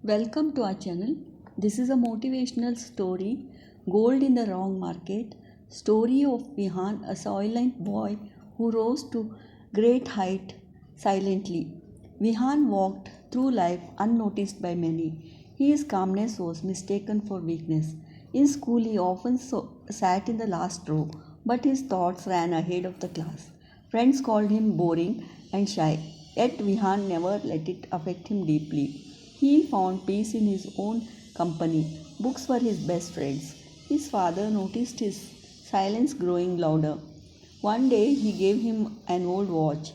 Welcome to our channel. This is a motivational story, Gold in the Wrong Market, story of Vihaan, a soil-lined boy who rose to great height silently. Vihaan walked through life unnoticed by many. His calmness was mistaken for weakness. In school, he often sat in the last row, but his thoughts ran ahead of the class. Friends called him boring and shy, yet Vihaan never let it affect him deeply. He found peace in his own company. Books were his best friends. His father noticed his silence growing louder. One day he gave him an old watch.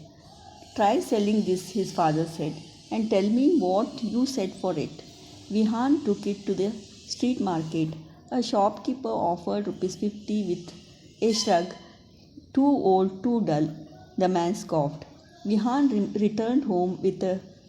Try selling this, his father said, and tell me what you said for it. Vihan took it to the street market. A shopkeeper offered rupees 50 with a shrug. Too old, too dull, the man scoffed. Vihan returned home with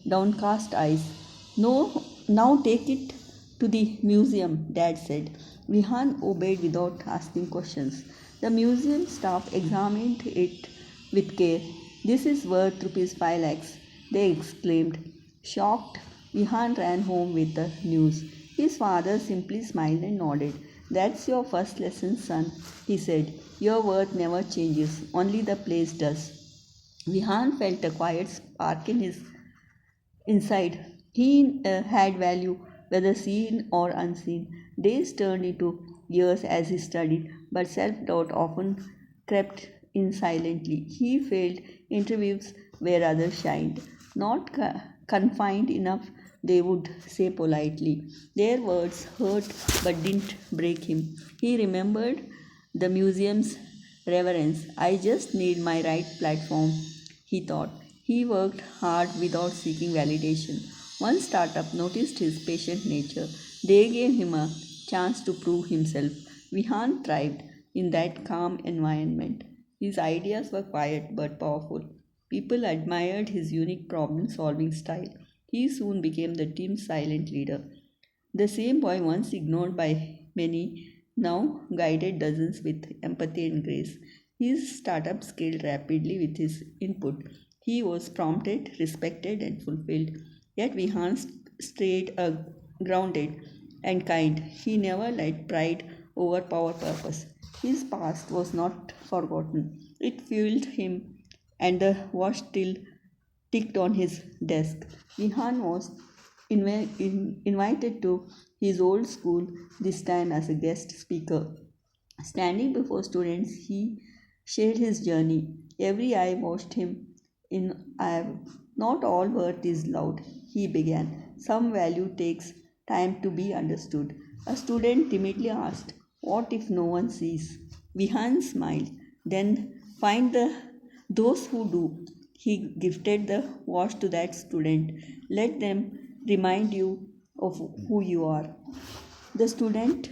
downcast eyes. No, now take it to the museum, Dad said. Vihan obeyed without asking questions. The museum staff examined it with care. This is worth rupees 5 lakhs, they exclaimed. Shocked, Vihan ran home with the news. His father simply smiled and nodded. That's your first lesson, son, he said. Your worth never changes, only the place does. Vihan felt a quiet spark in his inside. He had value, whether seen or unseen. Days turned into years as he studied, but self doubt often crept in silently. He failed interviews where others shined, not confined enough, they would say politely. Their words hurt but didn't break him. He remembered the museum's reverence. I just need my right platform, he thought. He worked hard without seeking validation. One startup noticed his patient nature. They gave him a chance to prove himself. Vihan thrived in that calm environment. His ideas were quiet but powerful. People admired his unique problem solving style. He soon became the team's silent leader. The same boy, once ignored by many, now guided dozens with empathy and grace. His startup scaled rapidly with his input. He was prompted, respected, and fulfilled. Yet Vihan stayed grounded and kind. He never let pride overpower purpose. His past was not forgotten. It fueled him, and the watch still ticked on his desk. Vihan was invited to his old school, this time as a guest speaker. Standing before students, he shared his journey. Every eye watched him in awe. Not all worth is loud, he began. Some value takes time to be understood. A student timidly asked, what if no one sees? Vihan smiled. Then find those who do. He gifted the watch to that student. Let them remind you of who you are. The student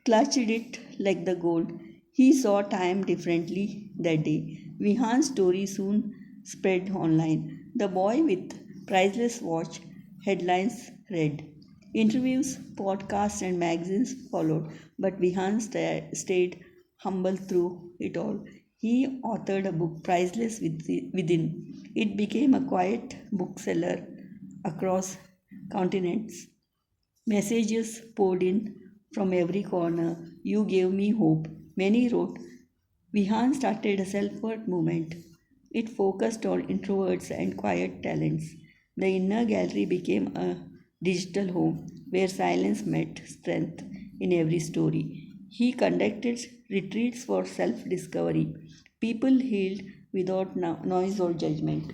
clutched it like the gold. He saw time differently that day. Vihan's story soon spread online. The boy with priceless watch headlines read. Interviews, podcasts, and magazines followed, but Vihan stayed humble through it all. He authored a book, Priceless Within. It became a quiet bookseller across continents. Messages poured in from every corner. You gave me hope. Many wrote. Vihan started a self worth movement. It focused on introverts and quiet talents. The inner gallery became a digital home where silence met strength in every story. He conducted retreats for self discovery. People healed without noise or judgment.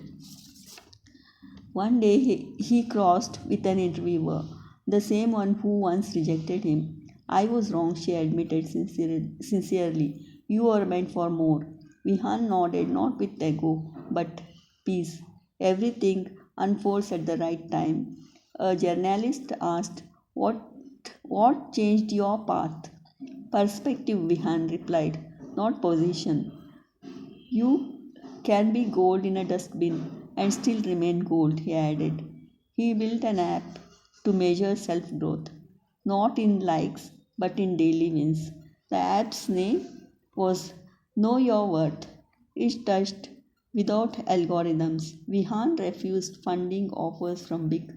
One day he crossed with an interviewer, the same one who once rejected him. I was wrong, she admitted sincerely. You are meant for more. Vihan nodded, not with ego, but peace. Everything unfolds at the right time. A journalist asked, what changed your path? Perspective, Vihan replied, not position. You can be gold in a dustbin and still remain gold, he added. He built an app to measure self growth, not in likes but in daily wins. The app's name was Know Your Worth. It touched without algorithms. Vihan refused funding offers from big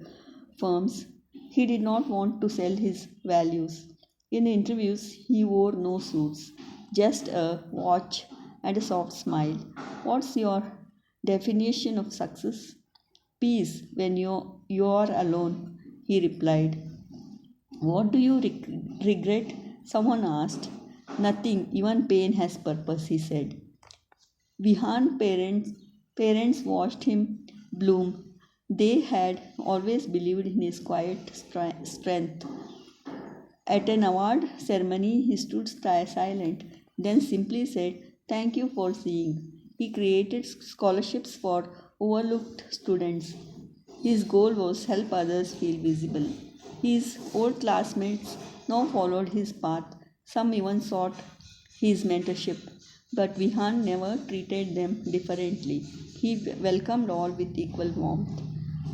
firms. He did not want to sell his values. In interviews, he wore no suits, just a watch and a soft smile. What's your definition of success? Peace when you are alone, he replied. What do you regret? Someone asked. Nothing, even pain has purpose, he said. Vihaan parents watched him bloom. They had always believed in his quiet strength. At an award ceremony, he stood silent, then simply said, "Thank you for seeing." He created scholarships for overlooked students. His goal was help others feel visible. His old classmates now followed his path. Some even sought his mentorship. But Vihan never treated them differently. He welcomed all with equal warmth.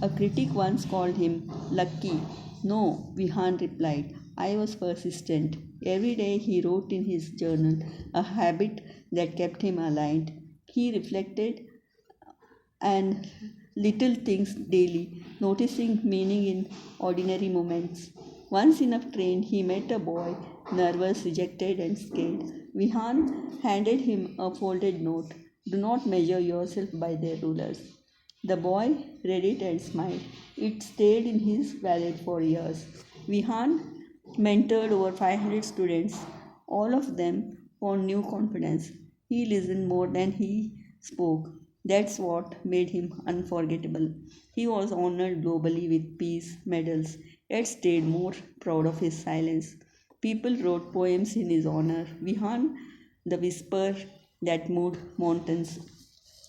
A critic once called him lucky. No, Vihan replied. I was persistent. Every day he wrote in his journal, a habit that kept him aligned. He reflected and little things daily, noticing meaning in ordinary moments. Once in a train, he met a boy, nervous, rejected, and scared. Vihan handed him a folded note. Do not measure yourself by their rulers. The boy read it and smiled. It stayed in his wallet for years. Vihan mentored over 500 students. All of them found new confidence. He listened more than he spoke. That's what made him unforgettable. He was honored globally with peace medals, yet stayed more proud of his silence. People wrote poems in his honor. Vihan, the whisper that moved mountains.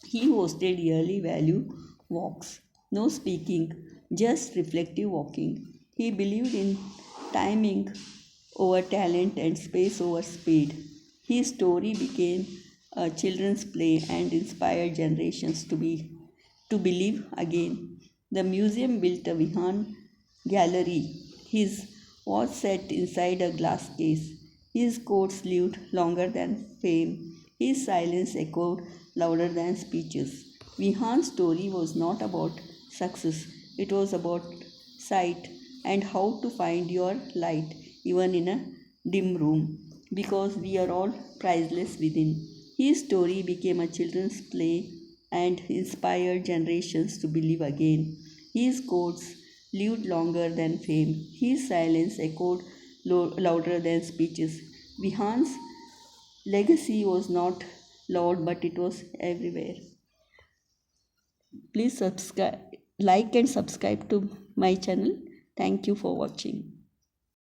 He hosted yearly value walks. No speaking, just reflective walking. He believed in timing over talent and space over speed. His story became a children's play and inspired generations to believe again. The museum built a Vihan gallery. His was set inside a glass case. His quotes lived longer than fame. His silence echoed louder than speeches. Vihan's story was not about success, it was about sight and how to find your light even in a dim room because we are all priceless within. His story became a children's play and inspired generations to believe again. His quotes lived longer than fame. His silence echoed louder than speeches. Vihan's legacy was not loud, but it was everywhere. Please subscribe, like, and subscribe to my channel. Thank you for watching.